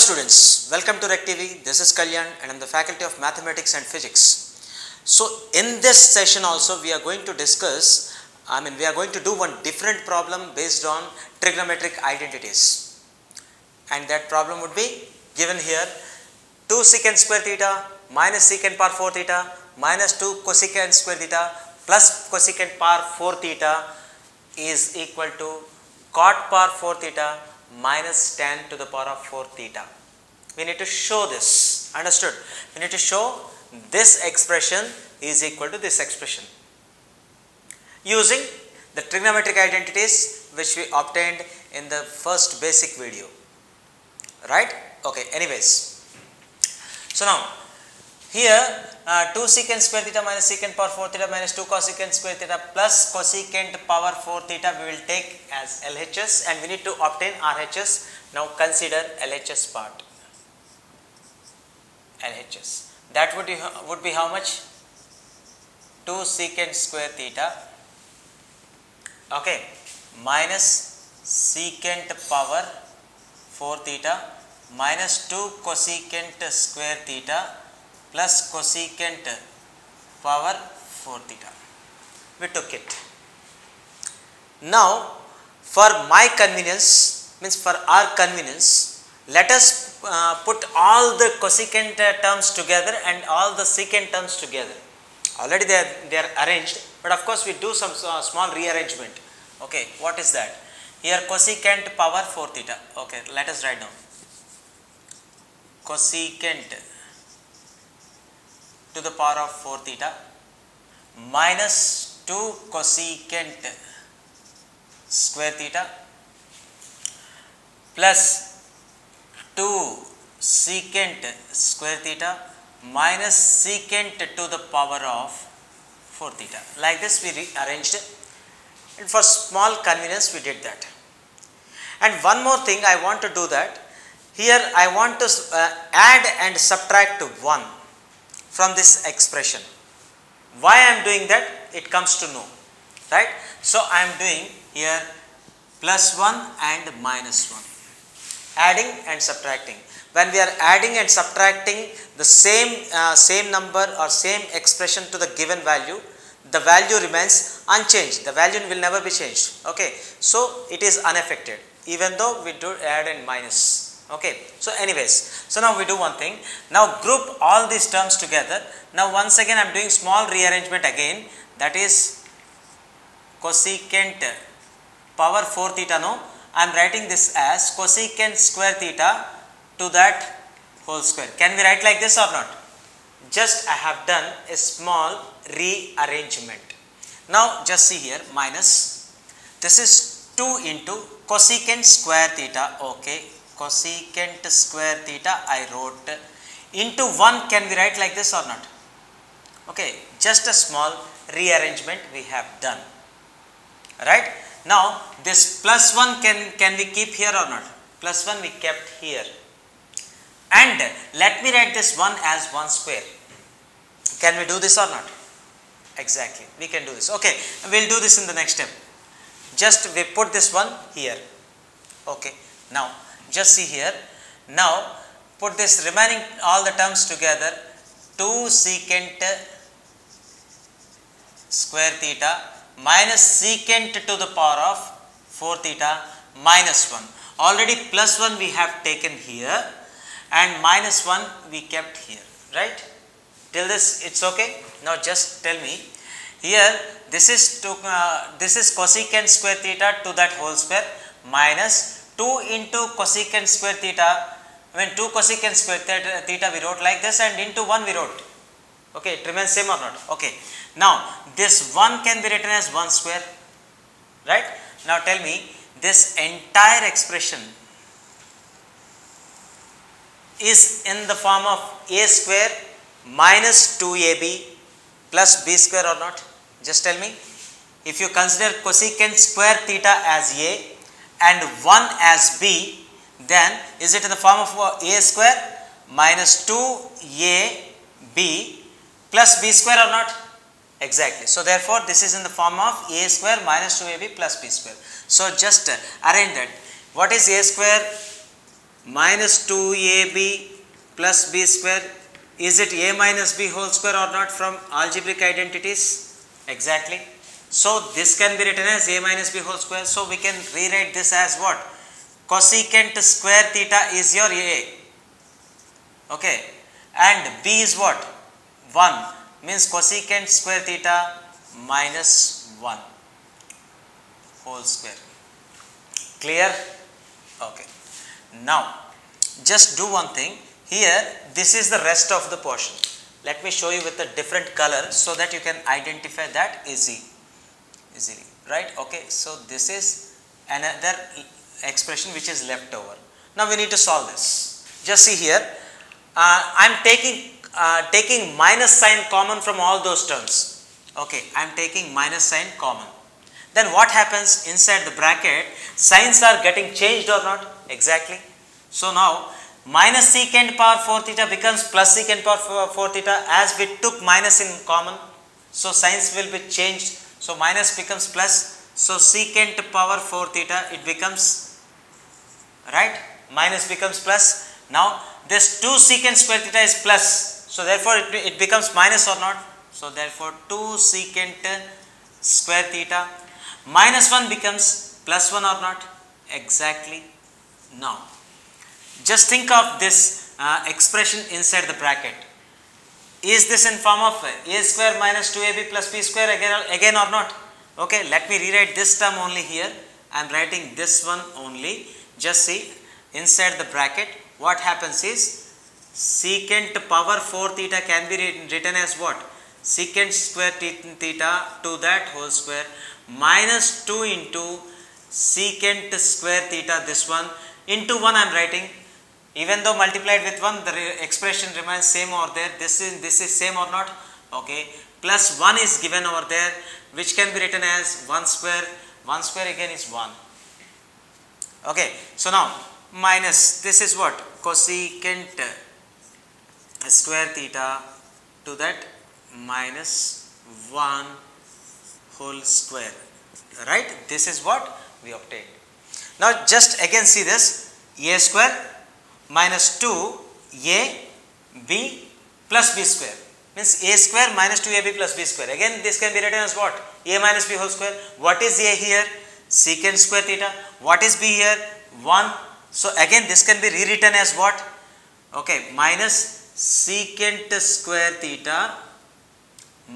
students, welcome to Rec TV. This is Kalyan and I am the faculty of Mathematics and Physics. So in this session also we are going to discuss, we are going to do one different problem based on trigonometric identities. And that problem would be given here: 2 secant square theta minus secant power 4 theta minus 2 cosecant square theta plus cosecant power 4 theta is equal to cot power 4 theta minus tan to the power of 4 theta. We need to show this, understood? We need to show this expression is equal to this expression using the trigonometric identities which we obtained in the first basic video, right? Okay, anyways, so now here 2 secant square theta minus secant power 4 theta minus 2 cosecant square theta plus cosecant power 4 theta we will take as LHS, and we need to obtain RHS. Now consider LHS part. LHS, that would be how much? 2 secant square theta, okay, minus secant power 4 theta minus 2 cosecant square theta plus cosecant power 4 theta. We took it. Now for my convenience, means for our convenience, let us put all the cosecant terms together and all the secant terms together. Already they are arranged, but of course we do some small rearrangement. Okay, what is that? Here cosecant power 4 theta. Okay, let us write down cosecant to the power of 4 theta minus 2 cosecant square theta plus 2 secant square theta minus secant to the power of 4 theta. Like this we rearranged it, and for small convenience we did that. And one more thing I want to do that. Here I want to add and subtract 1 from this expression. Why I am doing that? It comes to know, right? So I am doing here plus 1 and minus 1, adding and subtracting. When we are adding and subtracting the same number or same expression to the given value, the value remains unchanged. The value will never be changed. Okay, so it is unaffected even though we do add and minus. Okay, so anyways, so now we do one thing. Now group all these terms together. Now once again I am doing small rearrangement again, that is cosecant power 4 theta. No, I am writing this as cosecant square theta to that whole square. Can we write like this or not? Just I have done a small rearrangement. Now just see here, minus, this is 2 into cosecant square theta. Okay, cosecant square theta I wrote into 1. Can we write like this or not? Okay, just a small rearrangement we have done, right? Now this plus 1 can we keep here or not? Plus 1 we kept here, and let me write this 1 as 1 square. Can we do this or not? Exactly, we can do this. Okay, we will do this in the next step. Just we put this 1 here. Okay, now just see here. Now put this remaining all the terms together. 2 secant square theta minus secant to the power of 4 theta minus 1. Already plus 1 we have taken here and minus 1 we kept here, right? Till this it's okay. Now just tell me here, this is cosecant square theta to that whole square minus 2 into cosecant square theta. When 2 cosecant square theta we wrote like this, and into 1 we wrote. Okay, it remains same or not? Okay. Now this 1 can be written as 1 square, right? Now tell me, this entire expression is in the form of a square minus 2ab plus b square or not? Just tell me. If you consider cosecant square theta as a and 1 as b, then is it in the form of a square minus 2ab plus b square or not? Exactly. So therefore this is in the form of a square minus 2ab plus b square. So just arrange that. What is a square minus 2ab plus b square. Is it a minus b whole square or not from algebraic identities? Exactly. So this can be written as a minus b whole square. So we can rewrite this as what? Cosecant square theta is your a. Okay. And b is what? 1 means cosecant square theta minus 1 whole square. Clear? Okay. Now just do one thing. Here this is the rest of the portion. Let me show you with a different color so that you can identify that easily, right? Okay, so this is another expression which is left over. Now we need to solve this. Just see here, I am taking minus sign common from all those terms. Okay, I am taking minus sign common. Then what happens inside the bracket? Signs are getting changed or not? Exactly. So now minus secant power 4 theta becomes plus secant power 4 theta as we took minus in common. So signs will be changed. So minus becomes plus. So secant power 4 theta it becomes, right? Minus becomes plus. Now this 2 secant square theta is plus. So therefore it becomes minus or not? So therefore 2 secant square theta minus 1 becomes plus 1 or not? Exactly. Now just think of this expression inside the bracket. Is this in form of a square minus 2ab plus b square again or not? Okay, let me rewrite this term only here. I am writing this one only. Just see inside the bracket what happens is secant power 4 theta can be written as what? Secant square theta to that whole square minus 2 into secant square theta, this one into 1 I am writing. Even though multiplied with 1 the expression remains same over there. This is same or not? Okay, plus 1 is given over there which can be written as 1 square. 1 square again is 1. Okay, so now minus this is what? Cosecant square theta to that minus 1 whole square, right? This is what we obtained. Now just again see this, a square minus 2ab plus b square means a square minus 2ab plus b square. Again this can be written as what? A minus b whole square. What is a here? Secant square theta. What is b here? 1. So again this can be rewritten as what? Okay, minus secant square theta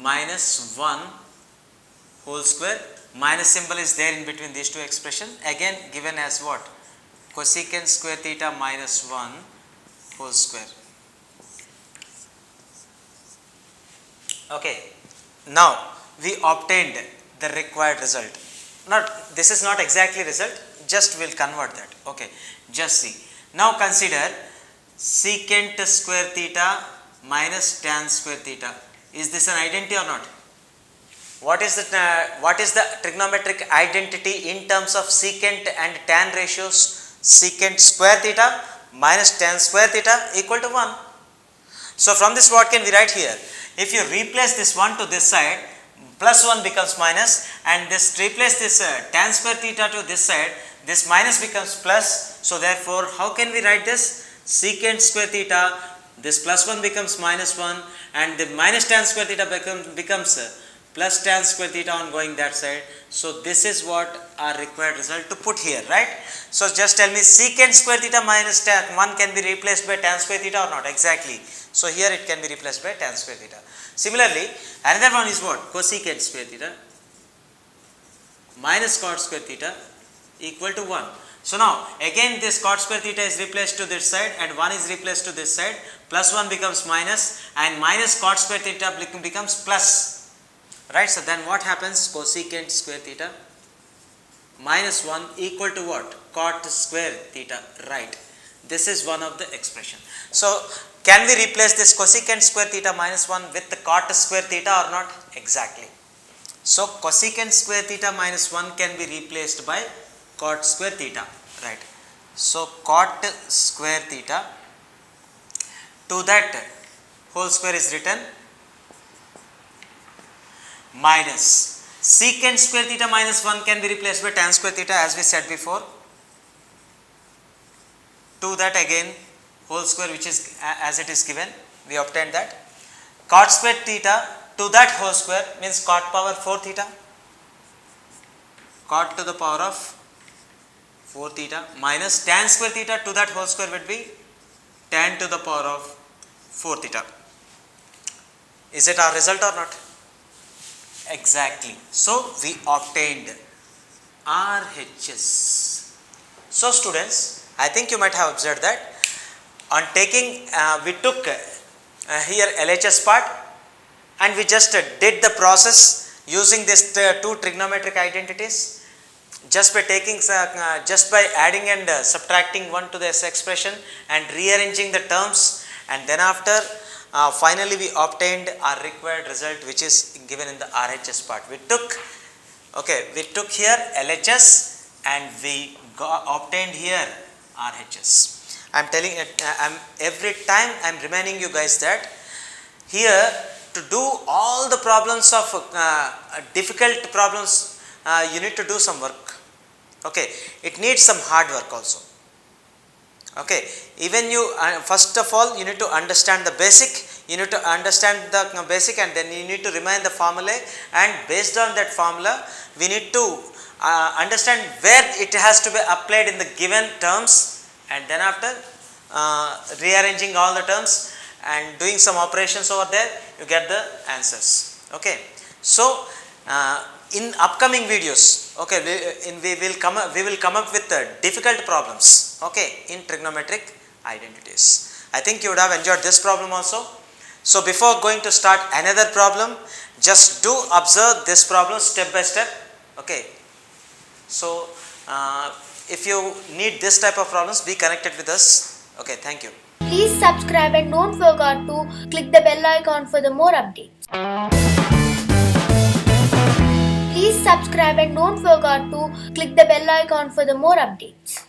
minus 1 whole square. Minus symbol is there in between these two expressions. Again given as what? Cosecant square theta minus 1 whole square. Okay, now we obtained the required result. Not, this is not exactly result, just we'll convert that. Okay, just see. Now consider secant square theta minus tan square theta. Is this an identity or not? What is the trigonometric identity in terms of secant and tan ratios? Secant square theta minus tan square theta equal to 1. So from this what can we write here? If you replace this 1 to this side, plus 1 becomes minus, and this replace this tan square theta to this side, this minus becomes plus. So therefore how can we write this? Secant square theta, this plus 1 becomes minus 1, and the minus tan square theta becomes plus tan square theta on going that side. So this is what our required result to put here, right? So just tell me secant square theta minus tan 1 can be replaced by tan square theta or not? Exactly. So here it can be replaced by tan square theta. Similarly, another one is what? Cosecant square theta minus cot square theta equal to 1. So now again this cot square theta is replaced to this side and 1 is replaced to this side. Plus 1 becomes minus and minus cot square theta becomes plus. Right, so then what happens? Cosecant square theta minus 1 equal to what? Cot square theta, right? This is one of the expression. So can we replace this cosecant square theta minus 1 with the cot square theta or not? Exactly. So cosecant square theta minus 1 can be replaced by cot square theta, right? So cot square theta to that whole square is written minus secant square theta minus 1 can be replaced by tan square theta as we said before. to that again whole square, which is as it is given, we obtained that. Cot square theta to that whole square means cot power 4 theta, cot to the power of 4 theta minus tan square theta to that whole square would be tan to the power of 4 theta. Is it our result or not? Exactly. So we obtained RHS. So students, I think you might have observed that on taking we took here LHS part, and we just did the process using this two trigonometric identities, just by taking just by adding and subtracting one to this expression and rearranging the terms, and then after finally we obtained our required result, which is given in the RHS part. We took here LHS and we obtained here RHS. I am telling it, every time I am reminding you guys that here to do all the problems of difficult problems, you need to do some work. Okay, it needs some hard work also. Okay, even you first of all you need to understand the basic, you need to understand the basic, and then you need to remind the formula, and based on that formula we need to understand where it has to be applied in the given terms, and then after rearranging all the terms and doing some operations over there, you get the answers. Okay, so in upcoming videos, okay, we will come up with difficult problems, okay, in trigonometric identities. I think you would have enjoyed this problem also. So before going to start another problem, just do observe this problem step by step. Okay, so if you need this type of problems, be connected with us. Okay, thank you. Please subscribe and don't forget to click the bell icon for the more updates. Please subscribe and don't forget to click the bell icon for the more updates.